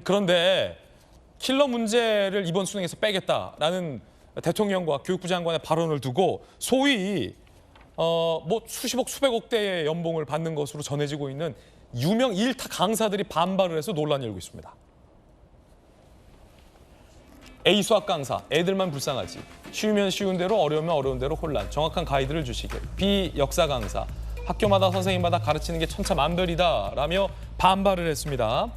그런데 킬러 문제를 이번 수능에서 빼겠다라는 대통령과 교육부 장관의 발언을 두고 소위 뭐 수십억, 수백억 대의 연봉을 받는 것으로 전해지고 있는 유명 일타 강사들이 반발을 해서 논란이 일고 있습니다. A 수학 강사, 애들만 불쌍하지. 쉬우면 쉬운 대로, 어려우면 어려운 대로 혼란. 정확한 가이드를 주시길. B 역사 강사, 학교마다 선생님마다 가르치는 게 천차만별이다 라며 반발을 했습니다.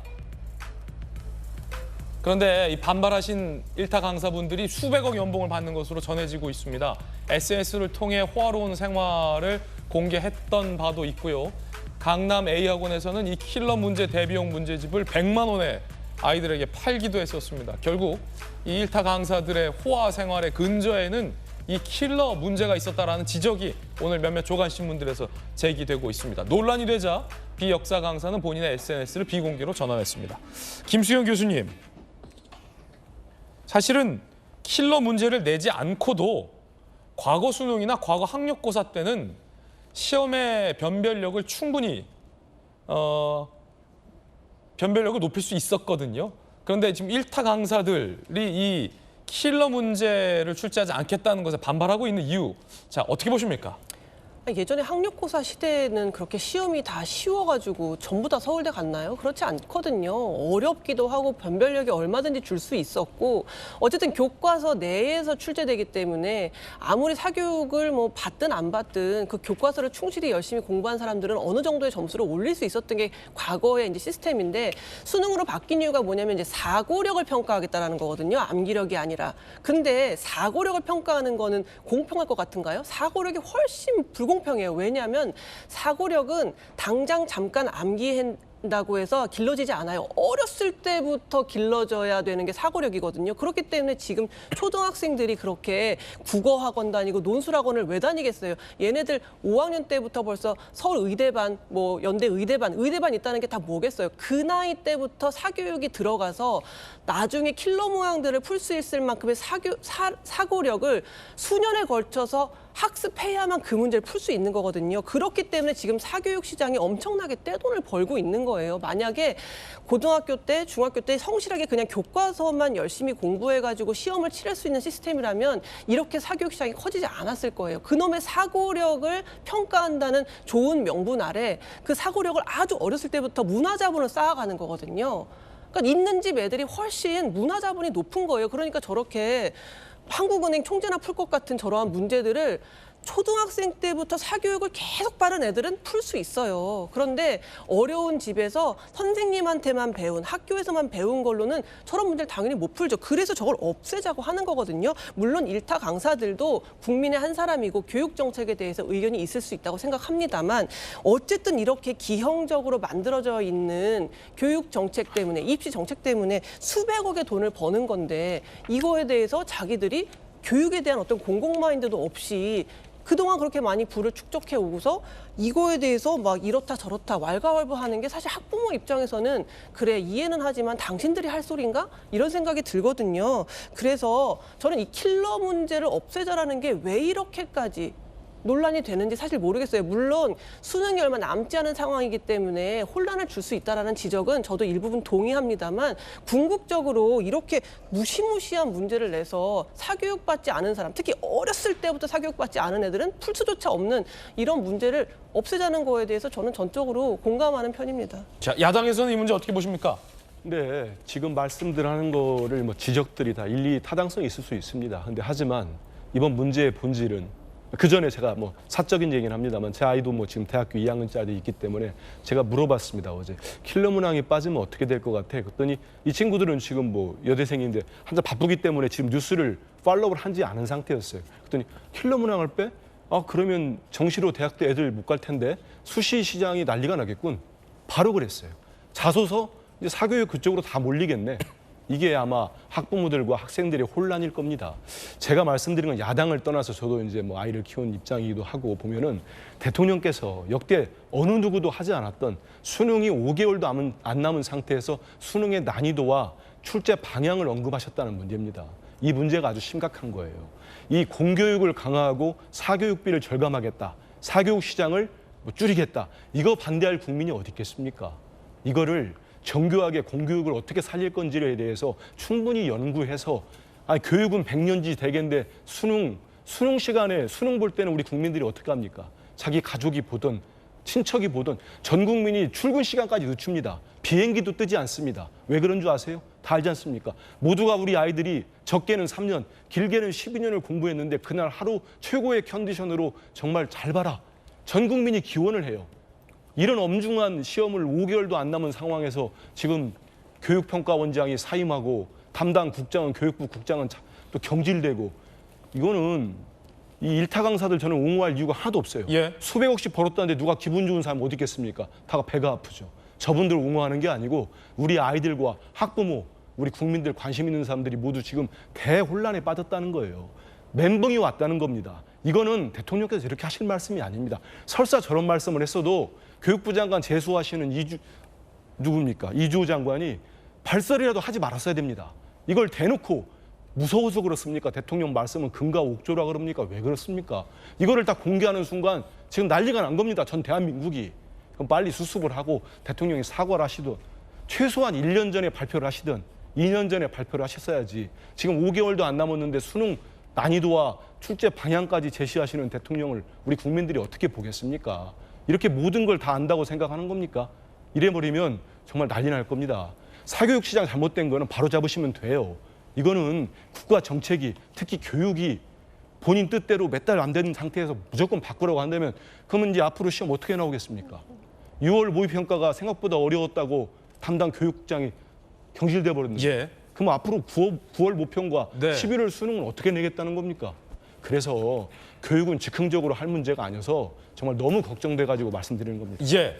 그런데 이 반발하신 일타 강사분들이 수백억 연봉을 받는 것으로 전해지고 있습니다. SNS를 통해 호화로운 생활을 공개했던 바도 있고요. 강남 A학원에서는 이 킬러 문제 대비용 문제집을 100만 원에 아이들에게 팔기도 했었습니다. 결국 이 일타 강사들의 호화 생활의 근저에는 이 킬러 문제가 있었다라는 지적이 오늘 몇몇 조간 신문들에서 제기되고 있습니다. 논란이 되자 B 역사 강사는 본인의 SNS를 비공개로 전환했습니다. 김수영 교수님, 사실은 킬러 문제를 내지 않고도 과거 수능이나 과거 학력고사 때는 시험의 변별력을 충분히 변별력을 높일 수 있었거든요. 그런데 지금 일타 강사들이 이 킬러 문제를 출제하지 않겠다는 것에 반발하고 있는 이유, 자, 어떻게 보십니까? 예전에 학력고사 시대에는 그렇게 시험이 다 쉬워가지고 전부 다 서울대 갔나요? 그렇지 않거든요. 어렵기도 하고 변별력이 얼마든지 줄 수 있었고 어쨌든 교과서 내에서 출제되기 때문에 아무리 사교육을 뭐 받든 안 받든 그 교과서를 충실히 열심히 공부한 사람들은 어느 정도의 점수를 올릴 수 있었던 게 과거의 이제 시스템인데 수능으로 바뀐 이유가 뭐냐면 이제 사고력을 평가하겠다라는 거거든요. 암기력이 아니라. 근데 사고력을 평가하는 거는 공평할 것 같은가요? 사고력이 훨씬 불공평해요. 왜냐하면 사고력은 당장 잠깐 암기한다고 해서 길러지지 않아요. 어렸을 때부터 길러져야 되는 게 사고력이거든요. 그렇기 때문에 지금 초등학생들이 그렇게 국어학원 다니고 논술학원을 왜 다니겠어요? 얘네들 5학년 때부터 벌써 서울의대반, 뭐 연대의대반 있다는 게 다 뭐겠어요? 그 나이 때부터 사교육이 들어가서 나중에 킬러 모양들을 풀 수 있을 만큼의 사고력을 수년에 걸쳐서 학습해야만 그 문제를 풀 수 있는 거거든요. 그렇기 때문에 지금 사교육 시장이 엄청나게 떼돈을 벌고 있는 거예요. 만약에 고등학교 때, 중학교 때 성실하게 그냥 교과서만 열심히 공부해가지고 시험을 치를 수 있는 시스템이라면 이렇게 사교육 시장이 커지지 않았을 거예요. 그놈의 사고력을 평가한다는 좋은 명분 아래 그 사고력을 아주 어렸을 때부터 문화자본을 쌓아가는 거거든요. 그러니까 있는 집 애들이 훨씬 문화자본이 높은 거예요. 그러니까 저렇게 한국은행 총재나 풀 것 같은 저러한 문제들을 초등학생 때부터 사교육을 계속 받은 애들은 풀 수 있어요. 그런데 어려운 집에서 선생님한테만 배운, 학교에서만 배운 걸로는 저런 문제를 당연히 못 풀죠. 그래서 저걸 없애자고 하는 거거든요. 물론 일타 강사들도 국민의 한 사람이고 교육 정책에 대해서 의견이 있을 수 있다고 생각합니다만 어쨌든 이렇게 기형적으로 만들어져 있는 교육 정책 때문에, 입시 정책 때문에 수백억의 돈을 버는 건데 이거에 대해서 자기들이 교육에 대한 어떤 공공 마인드도 없이 그동안 그렇게 많이 부를 축적해 오고서 이거에 대해서 막 이렇다 저렇다 왈가왈부하는 게 사실 학부모 입장에서는 그래 이해는 하지만 당신들이 할 소린가? 이런 생각이 들거든요. 그래서 저는 이 킬러 문제를 없애자라는 게 왜 이렇게까지 논란이 되는지 사실 모르겠어요. 물론 수능이 얼마 남지 않은 상황이기 때문에 혼란을 줄 수 있다는 지적은 저도 일부분 동의합니다만 궁극적으로 이렇게 무시무시한 문제를 내서 사교육받지 않은 사람, 특히 어렸을 때부터 사교육받지 않은 애들은 풀 수조차 없는 이런 문제를 없애자는 거에 대해서 저는 전적으로 공감하는 편입니다. 자, 야당에서는 이 문제 어떻게 보십니까? 네, 지금 말씀드리는 거를 뭐 지적들이 다 일리 타당성이 있을 수 있습니다. 근데 하지만 이번 문제의 본질은 그 전에 제가 뭐 사적인 얘기는 합니다만 제 아이도 뭐 지금 대학교 2학년짜리 있기 때문에 제가 물어봤습니다. 어제 킬러 문항이 빠지면 어떻게 될 것 같아? 그랬더니 이 친구들은 지금 뭐 여대생인데 한참 바쁘기 때문에 지금 뉴스를 팔로우를 하지 않은 상태였어요. 그랬더니 킬러 문항을 빼? 아 그러면 정시로 대학도 애들 못 갈 텐데 수시 시장이 난리가 나겠군. 바로 그랬어요. 자소서 이제 사교육 그쪽으로 다 몰리겠네. 이게 아마 학부모들과 학생들의 혼란일 겁니다. 제가 말씀드린 건 야당을 떠나서 저도 이제 뭐 아이를 키운 입장이기도 하고 보면은 대통령께서 역대 어느 누구도 하지 않았던 수능이 5개월도 안 남은 상태에서 수능의 난이도와 출제 방향을 언급하셨다는 문제입니다. 이 문제가 아주 심각한 거예요. 이 공교육을 강화하고 사교육비를 절감하겠다. 사교육 시장을 줄이겠다. 이거 반대할 국민이 어디 있겠습니까? 이거를 정교하게 공교육을 어떻게 살릴 건지에 대해서 충분히 연구해서 교육은 100년지 대계인데 수능 시간에 수능 볼 때는 우리 국민들이 어떻게 합니까? 자기 가족이 보든 친척이 보든 전 국민이 출근 시간까지 늦춥니다. 비행기도 뜨지 않습니다. 왜 그런 줄 아세요? 다 알지 않습니까? 모두가 우리 아이들이 적게는 3년, 길게는 12년을 공부했는데 그날 하루 최고의 컨디션으로 정말 잘 봐라. 전 국민이 기원을 해요. 이런 엄중한 시험을 5개월도 안 남은 상황에서 지금 교육평가원장이 사임하고 담당 국장은 교육부 국장은 또 경질되고 이거는 이 일타 강사들 저는 옹호할 이유가 하나도 없어요. 예. 수백억씩 벌었다는데 누가 기분 좋은 사람 어디 있겠습니까? 다 배가 아프죠. 저분들 옹호하는 게 아니고 우리 아이들과 학부모, 우리 국민들 관심 있는 사람들이 모두 지금 대혼란에 빠졌다는 거예요. 멘붕이 왔다는 겁니다. 이거는 대통령께서 이렇게 하실 말씀이 아닙니다. 설사 저런 말씀을 했어도 교육부 장관 재수하시는 이주호 장관이 발설이라도 하지 말았어야 됩니다. 이걸 대놓고 무서워서 그렇습니까? 대통령 말씀은 금가 옥조라 그럽니까? 왜 그렇습니까? 이거를 다 공개하는 순간 지금 난리가 난 겁니다. 전 대한민국이. 그럼 빨리 수습을 하고 대통령이 사과를 하시든 최소한 1년 전에 발표를 하시든 2년 전에 발표를 하셨어야지. 지금 5개월도 안 남았는데 수능 난이도와 출제 방향까지 제시하시는 대통령을 우리 국민들이 어떻게 보겠습니까? 이렇게 모든 걸 다 안다고 생각하는 겁니까? 이래버리면 정말 난리 날 겁니다. 사교육 시장 잘못된 거는 바로 잡으시면 돼요. 이거는 국가 정책이 특히 교육이 본인 뜻대로 몇 달 안 되는 상태에서 무조건 바꾸라고 한다면 그러면 이제 앞으로 시험 어떻게 나오겠습니까? 6월 모의평가가 생각보다 어려웠다고 담당 교육국장이 경질돼 버렸는데 예. 그럼 앞으로 9월 모평과 네. 11월 수능은 어떻게 내겠다는 겁니까? 그래서 교육은 즉흥적으로 할 문제가 아니어서 정말 너무 걱정돼 가지고 말씀드리는 겁니다. 예.